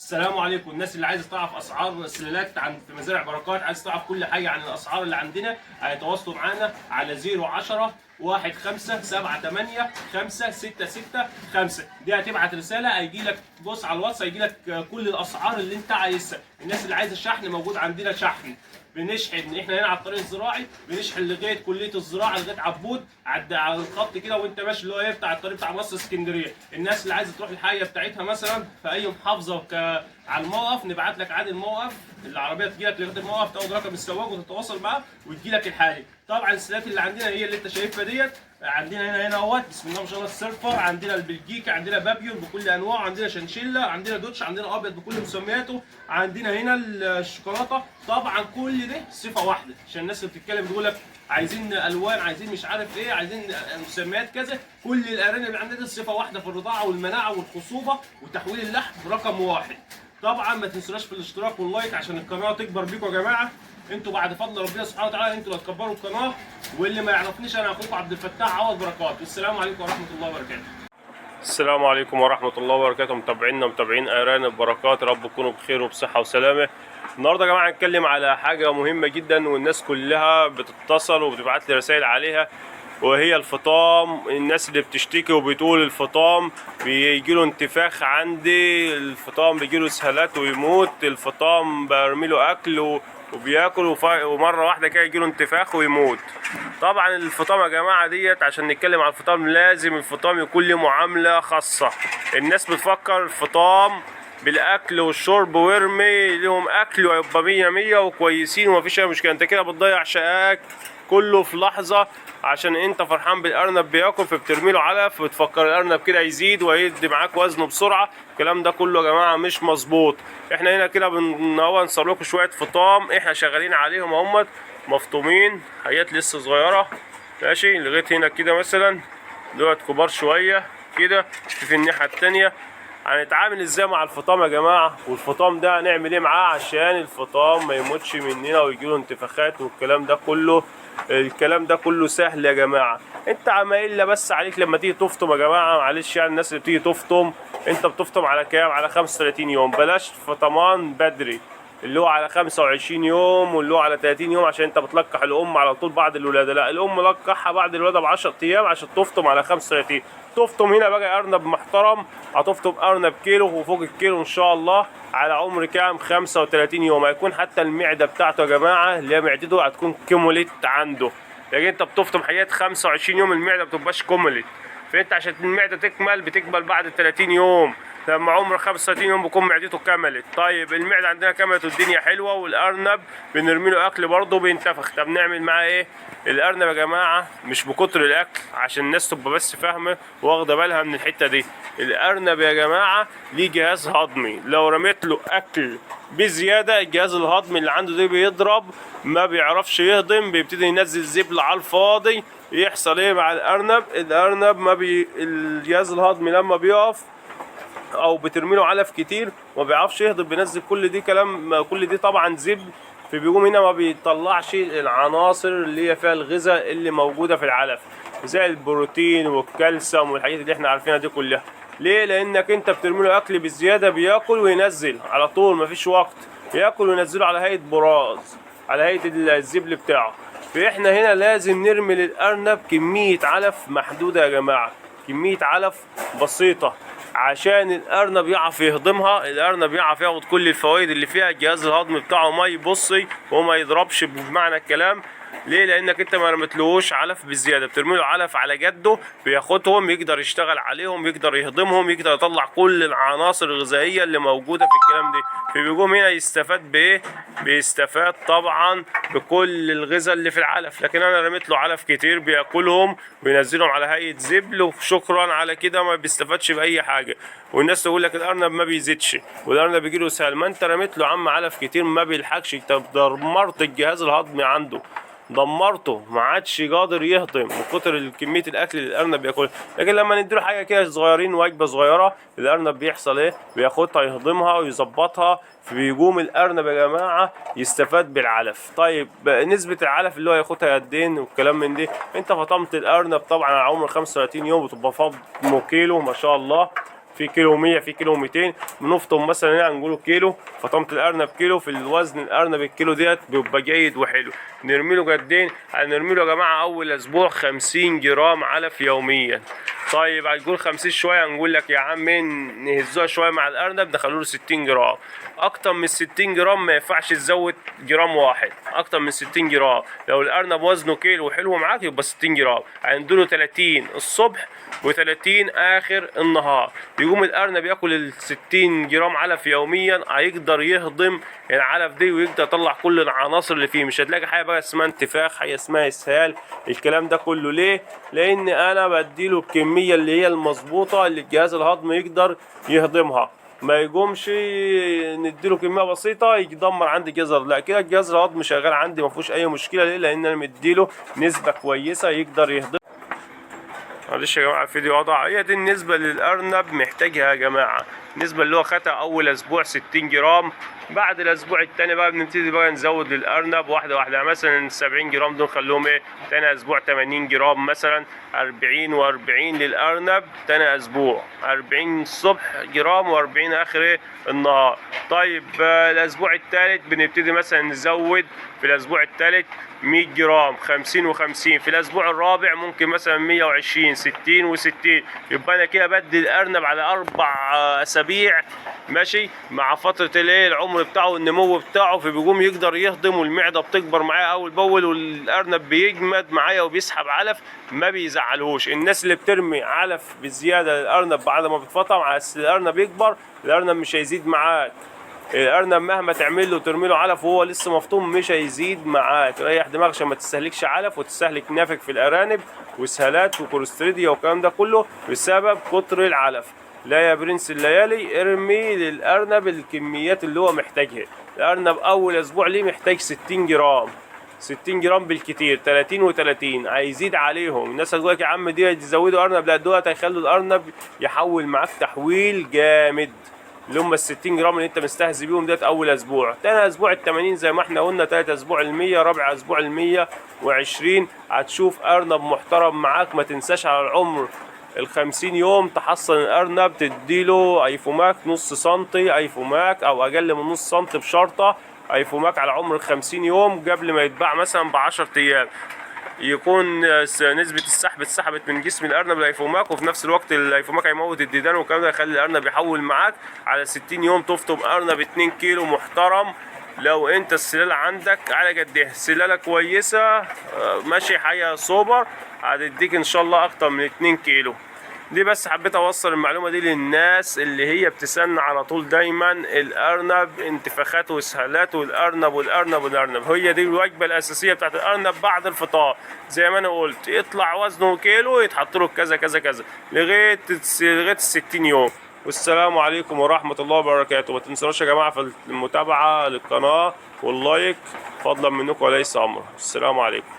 السلام عليكم. الناس اللي عايزه تعرف اسعار السلالات في مزارع بركات، عايز تعرف كل حاجه عن الاسعار اللي عندنا، هيتواصلوا معانا على 010 15 78 566 5. دي هتبعت رساله، هيجي لك بص على الواتس، هيجي لك كل الاسعار اللي انت عايزها. الناس اللي عايزه الشحن موجود عندنا شحن، بنشحن احنا هنا على الطريق الزراعي، بنشحن لغايه كليه الزراعه لغايه عبود على الخط كده، وانت ماشي اللي هو ايه بتاع الطريق بتاع مصر اسكندريه. الناس اللي عايزه تروح الحاجه بتاعتها مثلا في اي محافظه على الموقف، نبعت لك عادي الموقف، العربيه تجي لك لغايه الموقف، تاخد رقم السواق وتتواصل معاه وتجي لك الحاجه. طبعا السلات اللي عندنا هي اللي انت شايفها ديت. عندنا هنا اهوت بسم الله ما شاء الله السيرفر، عندنا البلجيكي، عندنا بابيون بكل انواعه، عندنا شنشيلا، عندنا دوتش، عندنا ابيض بكل مسمياته، عندنا هنا الشوكولاته. طبعا كل ده صفه واحده، عشان الناس اللي بتتكلم بتقول لك عايزين الوان، عايزين مش عارف ايه، عايزين مسميات كذا. كل الارانب اللي عندنا دي صفه واحده في الرضاعه والمناعه والخصوبه وتحويل اللحم رقم واحد. طبعا ما تنسوناش في الاشتراك واللايك عشان القناه تكبر بيكم يا جماعه. انتوا بعد فضل ربنا سبحانه وتعالى انتوا اللي هتكبروا القناه. واللي ما يعرفنيش، انا اخوكم عبد الفتاح عوض بركات، والسلام عليكم ورحمه الله وبركاته. السلام عليكم ورحمة الله وبركاته. متابعينا ومتابعين أرانب بركات، رب تكونوا بخير وبصحة وسلامة. النهارده يا جماعة هنتكلم على حاجة مهمة جدا، والناس كلها بتتصل وبتبعت لي رسائل عليها، وهي الفطام. الناس اللي بتشتكي وبتقول الفطام بيجيله انتفاخ عندي، الفطام بيجيله اسهالات ويموت، الفطام برميله أكل وبياكل ومرة واحدة كده يجيله انتفاخ ويموت. طبعا الفطام يا جماعة ديت، عشان نتكلم على الفطام لازم الفطام يكون له معاملة خاصة. الناس بتفكر الفطام بالاكل والشرب ويرمي لهم اكل ويبقى 100 وكويسين ومفيش اي مشكلة. انت كده بتضيع شقاك كله في لحظة، عشان انت فرحان بالارنب بياكل فبترمي له علف، بتفكر الارنب كده يزيد ويدي معاك وزنه بسرعة. الكلام ده كله يا جماعة مش مظبوط. احنا هنا كده بنصور لكم شوية فطام احنا شغالين عليهم اهمت، مفطومين حاجات لسه صغيرة ماشي لغاية هنا كده مثلا، دولت كبار شوية كده. في الناحية التانية هنتعامل ازاي مع الفطام يا جماعة، والفطام ده هنعمل ايه معاه عشان الفطام ما يموتش مننا ويجيله انتفاخات والكلام ده كله. الكلام ده كله سهل يا جماعة. انت عمايل بس عليك لما تيجي تفطم يا جماعة، معلش يعني الناس اللي بتيجي تفطم، انت بتفطم على كام؟ على 35 يوم. بلاش فطمان بدري اللي هو على 25 يوم واللي هو على 30 يوم، عشان انت بتلقح الام على طول بعد الولاده. لا، الام لقحها بعد الولاده ب 10 ايام عشان تفطم على 35. تفطم هنا بقى ارنب محترم، هتفطم ارنب كيلو وفوق الكيلو ان شاء الله على عمر كام؟ 35 يوم. هيكون حتى المعده بتاعته يا جماعه اللي هي معدته هتكون كوموليت عنده، لكن انت بتفطم حاجات 25 يوم المعده ما بتبقاش كوموليت. فانت عشان المعده بتكمل بعد 30 يوم، لما عمره 35 يوم بيكون معدته كملت. طيب المعده عندنا كملت والدنيا حلوه، والارنب بنرمي له اكل برضه بينتفخ. طب نعمل معاه ايه؟ الارنب يا جماعه مش بكتر الاكل، عشان الناس تبقى بس فاهمه واخده بالها من الحته دي. الارنب يا جماعه ليه جهاز هضمي، لو رميت له اكل بزياده الجهاز الهضمي اللي عنده ده بيضرب، ما بيعرفش يهضم، بيبتدي ينزل زبل على الفاضي. يحصل ايه مع الارنب؟ الارنب الجهاز الهضمي لما بيقف او بترمي له علف كتير ما بيعرفش يهضم، بينزل كل دي كلام، كل دي طبعا زبل، فبيقوم هنا ما بيطلعش العناصر اللي هي فيها الغذاء اللي موجوده في العلف، زي البروتين والكالسيوم والحاجات اللي احنا عارفينها دي كلها. ليه؟ لانك انت بترمي له اكل بالزياده، بياكل وينزل على طول، مفيش وقت، ياكل وينزله على هيئه براز، على هيئه الزبل بتاعه. فاحنا هنا لازم نرمي للارنب كميه علف محدوده يا جماعه، كميه علف بسيطه عشان الارنب يعرف يهضمها، الارنب يعرف ياخد كل الفوائد اللي فيها، الجهاز الهضمي بتاعه ما يبصي وما يضربش بمعنى الكلام. ليه؟ لانك انت ما رميتلهوش علف بالزياده، بترمي له علف على جده، بياخدهم يقدر يشتغل عليهم، يقدر يهضمهم، يقدر يطلع كل العناصر الغذائيه اللي موجوده في الكلام ده. فبيقوم هنا يستفاد بايه؟ بيستفاد طبعا بكل الغذاء اللي في العلف. لكن انا رميت له علف كتير بياكلهم وينزلهم على هيئه زبل وشكرا على كده، ما بيستفادش باي حاجه. والناس تقول لك الارنب ما بيزيدش والارنب بيجي له سهل، ما انت رميت له عم علف كتير ما بيلحقش، انت دمرت الجهاز الهضمي عنده، دمرته، ما عادش قادر يهضم من كتر كميه الاكل اللي الارنب بياكلها. لكن لما نديله حاجه كده صغيرين، وجبه صغيره، الارنب بيحصل ايه؟ بياخدها يهضمها ويظبطها، فبيقوم الارنب يا جماعه يستفاد بالعلف. طيب نسبه العلف اللي هو ياخدها قدين والكلام من دي، انت فطمت الارنب طبعا على عمر 35 يوم بتبقى فاضمه كيلو ما شاء الله، في كيلو 100 في كيلو 200. بنفطم مثلا يعني نقوله كيلو، فطمة الارنب كيلو، في الوزن الارنب الكيلو ديت بيبقى جيد وحلو. نرمي له قدين؟ هنرمي له يا جماعه اول اسبوع 50 جرام علف يوميا. طيب هتقول 50 شويه، نقول لك يا عم نهزوها شويه مع الارنب ندخلوا له 60 جرام. اكتر من 60 جرام ما ينفعش تزود جرام واحد، اكتر من 60 جرام. لو الارنب وزنه كيلو وحلو معاك يبقى 60 جرام. هنديله 30 الصبح و30 اخر النهار. يقوم الارنب ياكل ال 60 جرام علف يوميا، هيقدر يهضم العلف دي ويقدر يطلع كل العناصر اللي فيه. مش هتلاقي حاجه بقى اسمها انتفاخ، حاجه اسمها اسهال، الكلام ده كله. ليه؟ لان انا بديله الكميه اللي هي المظبوطه اللي الجهاز الهضمي يقدر يهضمها. ما يقومش نديله كميه بسيطه يدمر عندي جزر، لا كده الجهاز الهضمي شغال عندي ما فيهوش اي مشكله. ليه؟ لان انا مديله نسبه كويسه يقدر يهضم. معلش يا جماعه الفيديو قطع. هي دي النسبه اللي الارنب محتاجها يا جماعه، النسبه اللي هو خدها اول اسبوع 60 جرام. بعد الاسبوع الثاني بقى بنبتدي بقى نزود للارنب واحده واحده. يعني مثلا 70 جرام دول نخليهم ايه ثاني اسبوع 80 جرام مثلا، 40 و40 للارنب ثاني اسبوع، 40 الصبح جرام و40 اخر ايه النهار. طيب الاسبوع الثالث بنبتدي مثلا نزود في الاسبوع الثالث 100 جرام، 50 و50. في الاسبوع الرابع ممكن مثلا 120، 60 و60. يبقى انا كده بدي الارنب على 4 اسابيع ماشي، مع فتره الايه العمر بتاعه النمو بتاعه، فبيقوم يقدر يهضم والمعده بتكبر معاه اول باول، والارنب بيجمد معايا وبيسحب علف ما بيزعلهوش. الناس اللي بترمي علف بزياده للارنب بعد ما بتفطم على الارنب يكبر، الارنب مش هيزيد معاك. الارنب مهما تعمل له وترمي له علف وهو لسه مفطوم مش هيزيد معاك. ريح دماغك عشان ما تستهلكش علف وتستهلك نافق في الارانب واسهالات وكوليستريديا والكلام ده كله بسبب كتر العلف. لا يا برنس الليالي، ارمي للارنب الكميات اللي هو محتاجها. الارنب اول اسبوع ليه محتاج 60 جرام، 60 جرام بالكتير، 30 و30 هيزيد عليهم. الناس هتقول لك يا عم دي يزودوا ارنب، لا دول هيخلوا الارنب يحول معاك تحويل جامد. اللي هم ال 60 جرام اللي انت مستهزي بيهم ديت اول اسبوع. تاني اسبوع ال 80 زي ما احنا قلنا، تالت اسبوع ال 100، رابع اسبوع ال 120. هتشوف ارنب محترم معاك. ما تنساش على العمر ال 50 يوم تحصن الارنب، تديله ايفوماك نص سنتي ايفوماك او اقل من نص سنتي بشرطه ايفوماك على عمر ال 50 يوم قبل ما يتباع مثلا ب 10 ايام. يكون نسبة السحب اتسحبت من جسم الأرنب الأيفوماك، وفي نفس الوقت الأيفوماك هيموت الديدان والكلام ده، يخلي الأرنب يحول معاك. على 60 يوم تفطم أرنب 2 كيلو محترم. لو أنت السلالة عندك على قد إيه سلالة كويسة ماشي حية سوبر، هتديك إن شاء الله أكتر من 2 كيلو. دي بس حبيت اوصل المعلومه دي للناس اللي هي بتسن على طول دايما الارنب انتفاخات واسهالات، والارنب هي دي الوجبه الاساسيه بتاعت الارنب بعد الفطار. زي ما انا قلت يطلع وزنه كيلو يتحط له كذا كذا كذا لغايه ال 60 يوم. والسلام عليكم ورحمه الله وبركاته. ما تنسوش يا جماعه في المتابعه للقناه واللايك فضلا منكم وليس امر. السلام عليكم.